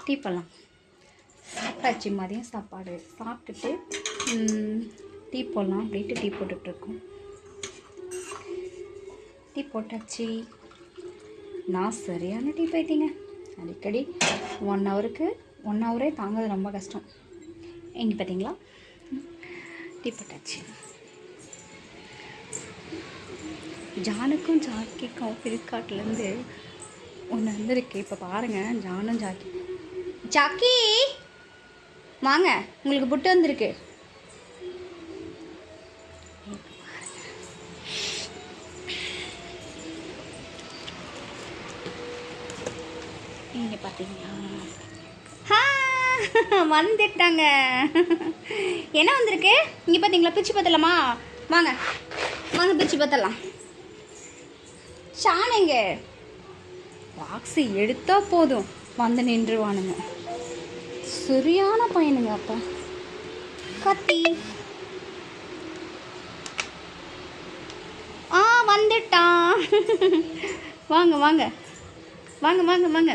Tea போடலாம். சாப்பிட்டாச்சு, மதியம் சாப்பாடு சாப்பிட்டுட்டு டீ போடலாம் அப்படின்ட்டு டீ போட்டுட்ருக்கோம். டீ போட்டாச்சு. நான் சரியான டீ போயிட்டீங்க. அடிக்கடி 1 ஹவருக்கு 1 ஹவரே தாங்கிறது ரொம்ப கஷ்டம். எங்கே பார்த்தீங்களா, டீ போட்டாச்சு. ஜானுக்கும் ஜாக்கிக்கும் ஃப்ளிப்கார்ட்லேருந்து ஒன்று வந்திருக்கு. இப்போ பாருங்கள், ஜானும் ஜாக்கி வாங்க, உங்களுக்கு புட்டு வந்திருக்கு. இங்கே பார்த்தீங்களா, வந்துட்டாங்க. என்ன வந்திருக்கு இங்கே பார்த்தீங்களா? பிரிச்சு பார்த்தலாமா? வாங்க வாங்க, பிரிச்சு பார்த்தலாம். சாணங்க பாக்ஸு எடுத்தா போதும் வந்து நின்றுவானுங்க. சரியான பையனுங்க. அப்பா கத்தி வந்துட்டான். வாங்க வாங்க வாங்க வாங்க வாங்க.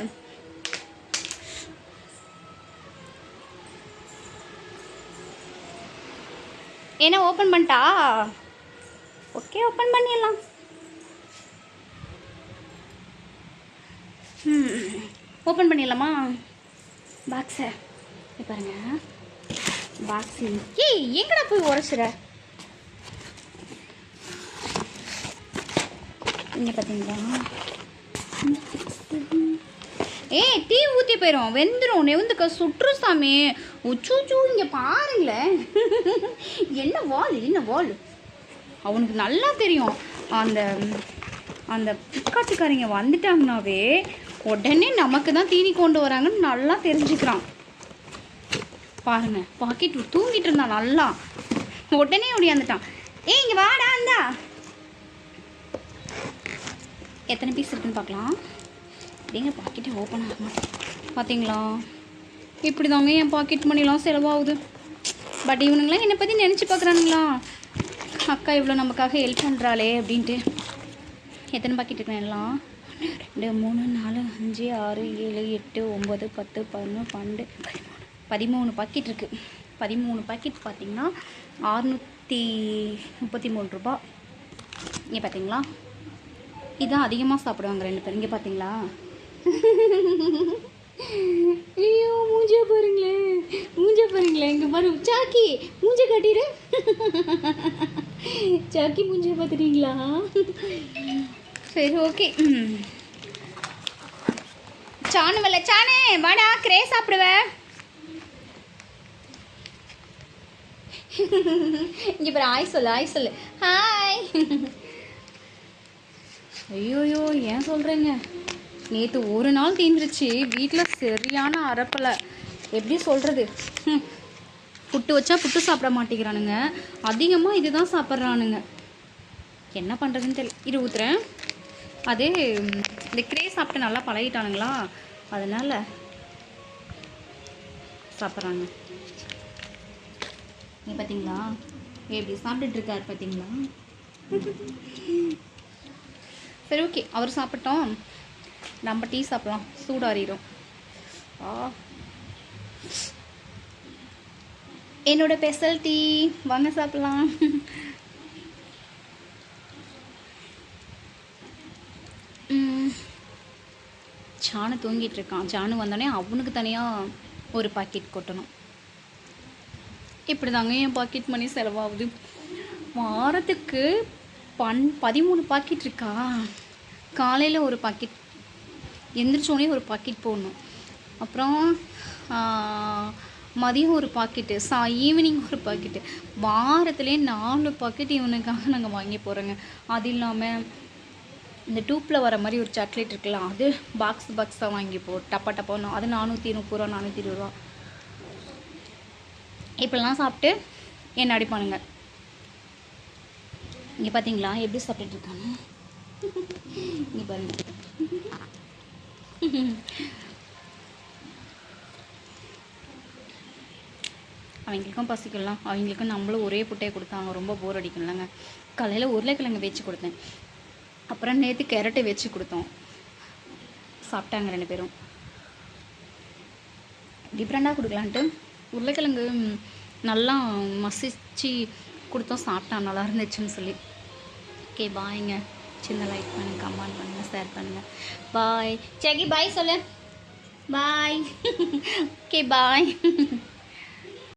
என்ன ஓப்பன் பண்ணிட்டா? ஓகே, ஓப்பன் பண்ணிடலாம். ஓப்பன் பண்ணிடலாமா பாக்ஸை? பாருங்க பாக்ஸு. எங்கடா போய் உரைச்சிட? இங்கே பார்த்தீங்களா? டீ ஊற்றி போயிடும், வெந்துடும், நெவுந்துக்க சுற்று சாமி. உச்சூச்சூ, இங்கே பாருங்களேன். என்ன வால் அவனுக்கு நல்லா தெரியும். அந்த அந்த பிக்காட்டுக்காரங்க வந்துட்டாங்கனாவே உடனே நமக்கு தான் தீனி கொண்டு வராங்கன்னு நல்லா தெரிஞ்சுக்கிறான். பாருங்க, பாக்கெட் தூங்கிட்டு இருந்தான் நல்லா, உடனே ஓடியாந்துட்டான். இங்கே வாடா. இந்தா எத்தனை பீஸ் இருக்குன்னு பார்க்கலாம். அப்படிங்க பாக்கெட்டே ஓப்பன் ஆக மாட்டேன். பார்த்தீங்களா, இப்படி தாங்க என் பாக்கெட் மணிலாம் செலவாகுது. பட் இவனுங்களாம் என்னை பற்றி நினச்சி பார்க்குறானுங்களா, அக்கா இவ்வளோ நமக்காக ஹெல்ப் பண்ணுறாளே அப்படின்ட்டு. எத்தனை பாக்கெட் இருக்கேன் எல்லாம்? 2 3 4 5 6 7 8 9 10 11 12 13 பாக்கெட் இருக்குது. 13 பாக்கெட் பார்த்திங்கன்னா 633 ரூபா. இங்கே பார்த்தீங்களா, இதுதான் அதிகமாக சாப்பிடுவாங்க 2 பேர். இங்கே பார்த்தீங்களா, ஐயோ மூஞ்ச பாருங்களேன். இங்கே பாரு சாக்கி, மூஞ்ச காட்டிடு. சாக்கி மூஞ்ச பார்த்துட்டீங்களா? சரி, ஓகே. சாணு வரல. சாணு வாடா, கிரே சாப்பிடுவேன். இங்கே பாரு, ஆய் சொல்லு. ஹாய். ஐயோயோ, ஏன் சொல்கிறேங்க, நேற்று ஒரு நாள் தீந்துருச்சு. வீட்டில் சரியான அரப்பலை. எப்படி சொல்கிறது, புட்டு வச்சா புட்டு சாப்பிட மாட்டேங்கிறானுங்க, அதிகமாக இதுதான் சாப்பிட்றானுங்க. என்ன பண்ணுறதுன்னு தெரியல. இது ஊற்றுறேன். அது இந்த கிரே சாப்பிட்டு நல்லா பழகிட்டானுங்களா, அதனால் சாப்பிட்றாங்க. நீ பார்த்தீங்களா எப்படி சாப்பிட்டுட்டு இருக்காரு பார்த்தீங்களா? சரி, ஓகே, அவர் சாப்பிட்டோம், நம்ம டீ சாப்பிடலாம், சூடாறிடும். என்னோட ஸ்பெஷல் டீ, வாங்க சாப்பிடலாம். சாணு தூங்கிட்டு இருக்கான். சாணு வந்தோடனே அவனுக்கு தனியாக ஒரு பாக்கெட் கொட்டணும். இப்படி தாங்க என் பாக்கெட் மணி செலவாகுது. வாரத்துக்கு 13 பாக்கெட் இருக்கா. காலையில் ஒரு பாக்கெட், எந்திரிச்சோடனே ஒரு பாக்கெட் போடணும். அப்புறம் மதியம் ஒரு பாக்கெட்டு, ஈவினிங் ஒரு பாக்கெட்டு, வாரத்துலேயே 4 பாக்கெட் இவனுக்காக நாங்கள் வாங்கி போகிறோங்க. அது இல்லாமல் இந்த டூப்பில் வர மாதிரி ஒரு சாக்லேட் இருக்குல்ல, அது பாக்ஸாக வாங்கி டப்பானோம். அது 430 ரூபா 420 ரூபா. இப்படிலாம் சாப்பிட்டு என்ன அடிப்பானுங்க. இங்கே பார்த்தீங்களா எப்படி சாப்பிட்டுட்டு இருக்காங்க. இங்கே பாருங்க. அவங்களுக்கும் பசிக்கலாம், அவங்களுக்கும் நம்மளும் ஒரே புட்டையை கொடுத்தாங்க, ரொம்ப போர் அடிக்கணும்லங்க. காலையில் உருளைக்கிழங்கு வச்சு கொடுத்தேன், அப்புறம் நேற்று கேரட்டை வச்சு கொடுத்தோம், சாப்பிட்டாங்க 2 பேரும். டிஃப்ரெண்ட்டாக கொடுக்கலான்ட்டு உருளைக்கிழங்கு நல்லா மசிச்சு கொடுத்தோம், சாப்பிட்டான் நல்லா இருந்துச்சுன்னு சொல்லி. ஓகே பாய்ங்க. சின்ன லைக் பண்ணுங்கள், கமெண்ட் பண்ணுங்கள், ஷேர் பண்ணுங்கள். பாய். சரி பாய் சொல்லு. பாய். ஓகே பாய்.